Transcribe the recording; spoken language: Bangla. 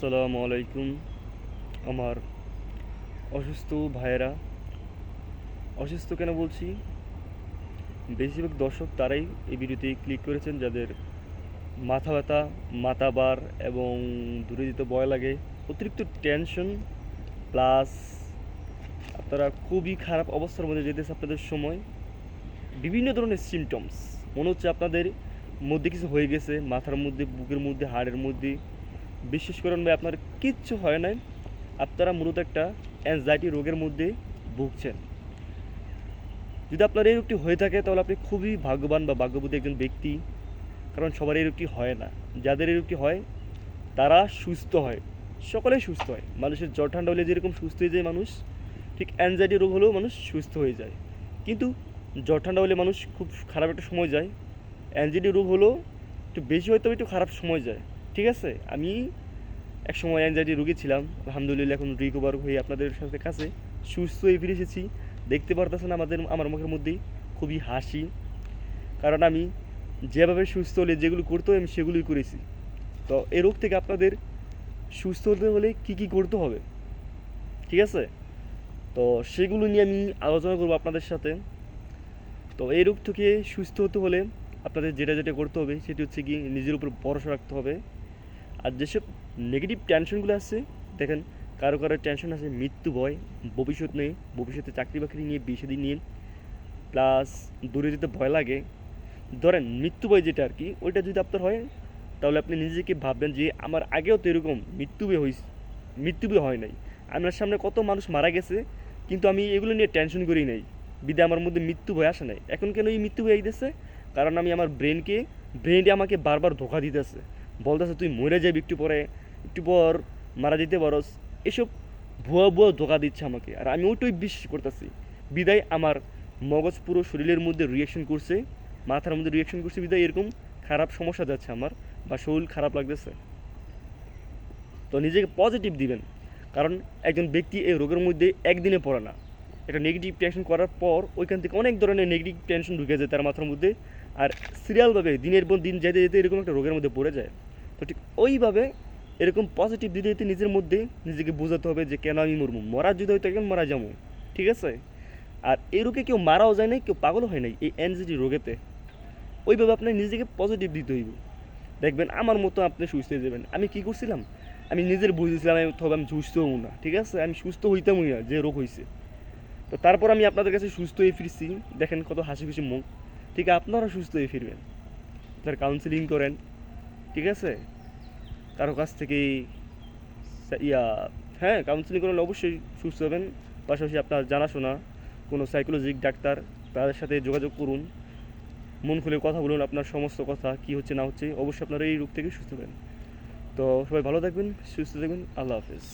আসসালামু আলাইকুম। আমার অসুস্থ ভাইয়েরা, অসুস্থ কেন বলছি, বেশিরভাগ দর্শক তারাই এই ভিডিওতে ক্লিক করেছেন যাদের মাথা ব্যথা, মাথা বার এবং দূরে যেতে ভয় লাগে, অতিরিক্ত টেনশন, প্লাস আপনারা খুবই খারাপ অবস্থার মধ্যে যেতেছে আপনাদের সময়, বিভিন্ন ধরনের সিমটমস মনে হচ্ছে আপনাদের মধ্যে কিছু হয়ে গেছে, মাথার মধ্যে, বুকের মধ্যে, হাড়ের মধ্যে। বিশ্বাস করেন ভাই, আপনার কিচ্ছু হয় নাই, আপনারা মূলত একটা অ্যাংজাইটি রোগের মধ্যে ভুগছেন। যদি আপনার এই রোগটি হয়ে থাকে তাহলে আপনি খুবই ভাগ্যবান বা ভাগ্যবতী একজন ব্যক্তি, কারণ সবার এই রোগটি হয় না। যাদের এই রোগটি হয় তারা সুস্থ হয়, সকলেই সুস্থ হয়। মানুষের জ্বর ঠান্ডা হলে যেরকম সুস্থ হয়ে যায় মানুষ, ঠিক অ্যাংজাইটি রোগ হলেও মানুষ সুস্থ হয়ে যায়। কিন্তু জ্বর ঠান্ডা হলে মানুষ খুব খারাপ একটা সময় যায়, অ্যাংজাইটি রোগ হলেও একটু বেশি হয়তো একটু খারাপ সময় যায়। ঠিক আছে, আমি এক সময় অ্যাংজাইটি রোগী ছিলাম, আলহামদুলিল্লাহ এখন রিকভার হয়ে আপনাদের সাথে কাছে সুস্থ হয়ে ফিরে এসেছি। দেখতে পারতেছেন আমার মুখের মধ্যেই খুবই হাসি, কারণ আমি যেভাবে সুস্থ হলে যেগুলো করতে হয় আমি সেগুলোই করেছি। তো এই রোগ থেকে আপনাদের সুস্থ হতে হলে কী কী করতে হবে, ঠিক আছে, তো সেগুলো নিয়ে আমি আলোচনা করবো আপনাদের সাথে। তো এই রোগ থেকে সুস্থ হতে হলে আপনাদের যেটা যেটা করতে হবে সেটি হচ্ছে কি, নিজের উপর ভরসা রাখতে হবে। আর যেসব নেগেটিভ টেনশনগুলো আছে, দেখেন কারো কারো টেনশন আছে মৃত্যু ভয়, ভবিষ্যৎ নেই, ভবিষ্যতে চাকরি বাকরি নিয়ে, বিয়ে শাদী নিয়ে, প্লাস দূরে যেতে ভয় লাগে। ধরেন মৃত্যু ভয় যেটা আর কি, ওইটা যদি আপনার হয় তাহলে আপনি নিজেকে ভাববেন যে আমার আগেও তো এরকম মৃত্যু ভয় হয়েছে, মৃত্যু ভয় হয় নাই, আমার সামনে কত মানুষ মারা গেছে, কিন্তু আমি এগুলো নিয়ে টেনশন করি নাই, বিদে আমার মধ্যে মৃত্যু ভয় আসে নাই। এখন কেন এই মৃত্যু ভয় আইতেছে? কারণ আমি আমার ব্রেনটি আমাকে বারবার ধোঁকা দিতেছে, বলতেছে তুই মরে যাবি একটু পরে, একটু পর মারা যেতে পারস। এসব ভুয়া ভুয়া ধোঁকা দিচ্ছে আমাকে, আর আমি ওইটাই বিশ্বাস করতেছি। বিদায় আমার মগজ পুরো শরীরের মধ্যে রিয়াকশন করছে, মাথার মধ্যে রিয়াকশন করছে, বিদায় এরকম খারাপ সমস্যা যাচ্ছে আমার, বা শরীর খারাপ লাগতেছে। তো নিজেকে পজিটিভ দিবেন, কারণ একজন ব্যক্তি এই রোগের মধ্যে একদিনে পড়ে না। একটা নেগেটিভ টেনশন করার পর ওইখান থেকে অনেক ধরনের নেগেটিভ টেনশন ঢুকে যায় তার মাথার মধ্যে, আর সিরিয়ালভাবে দিনের পর দিন যেতে যেতে এরকম একটা রোগের মধ্যে পড়ে যায়। তো ঠিক ওইভাবে এরকম পজিটিভ দিতে দিতে নিজের মধ্যে নিজেকে বোঝাতে হবে যে কেন আমি মরবো, মরা যদি হয়তো কেন মারা যাবো, ঠিক আছে। আর এই রোগে কেউ মারাও যায় নাই, কেউ পাগলও হয় নাই এই অ্যাংজাইটি রোগেতে। ওইভাবে আপনার নিজেকে পজিটিভ দিতে হইব, দেখবেন আমার মতো আপনি সুস্থ হয়ে যাবেন। আমি কি করছিলাম, আমি নিজের বুঝেছিলাম তবে আমি সুস্থ হব না, ঠিক আছে, আমি সুস্থ হইতামই না যে রোগ হয়েছে। তো তারপর আমি আপনাদের কাছে সুস্থ হয়ে ফিরছি, দেখেন কত হাসি খুশি মুখ। ঠিক আপনারা সুস্থ হয়ে ফিরবেন, তার কাউন্সিলিং করেন, ঠিক আছে, কারো কাছ থেকে ইয়া, হ্যাঁ কাউন্সিলিং করলে অবশ্যই সুস্থ হবেন। পাশাপাশি আপনার জানাশোনা কোনো সাইকোলজিক ডাক্তার, তাদের সাথে যোগাযোগ করুন, মন খুলে কথা বলুন, আপনার সমস্ত কথা কী হচ্ছে না হচ্ছে, অবশ্যই আপনারা এই রোগ থেকে সুস্থ হবেন। তো সবাই ভালো থাকবেন, সুস্থ থাকবেন, আল্লাহ হাফেজ।